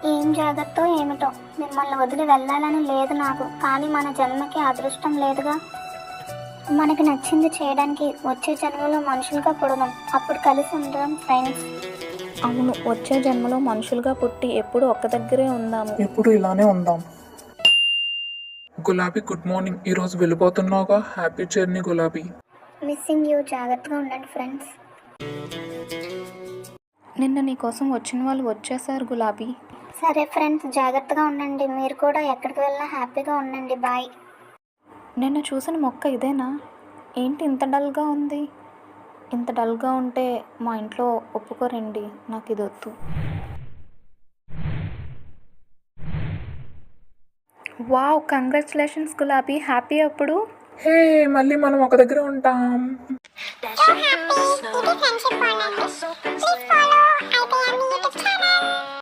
ఏం జాగ్రత్త ఏమిటో, మిమ్మల్ని వదిలి వెళ్ళాలని లేదు నాకు, కానీ మన జన్మకి అదృష్టం లేదుగా. మనకి నచ్చింది చేయడానికి వచ్చే జన్మలో మనుషులుగా పుడదాం, అప్పుడు కలిసి ఉందాం ఫ్రెండ్స్. అవును, వచ్చే జన్మలో మనుషులుగా పుట్టి ఎప్పుడు ఒక్క దగ్గరే ఉందాము. ఎప్పుడు ఇలానే ఉందాం. గులాబీ గుడ్ మార్నింగ్. ఈరోజు వెళ్ళిపోతున్నావుగా, హ్యాపీ జర్నీ గులాబీ. Missing you. జాగ్రత్తగా ఉండండి ఫ్రెండ్స్. నిన్న నీ కోసం వచ్చిన వాళ్ళు వచ్చేసారు గులాబీ. సరే ఫ్రెండ్స్, జాగ్రత్తగా ఉండండి. మీరు కూడా ఎక్కడికి వెళ్ళినా హ్యాపీగా ఉండండి. బాయ్. నిన్న చూసిన మొక్క ఇదేనా? ఏంటి ఇంత డల్గా ఉంది? ఇంత డల్గా ఉంటే మా ఇంట్లో ఒప్పుకోరండి, నాకు ఇది వద్దు. వావ్, కంగ్రాచులేషన్స్ గులాబీ, హ్యాపీ అప్పుడు. హే, మళ్ళీ మనం ఒక దగ్గర ఉంటాం. So happy. It is friendship for me. Please follow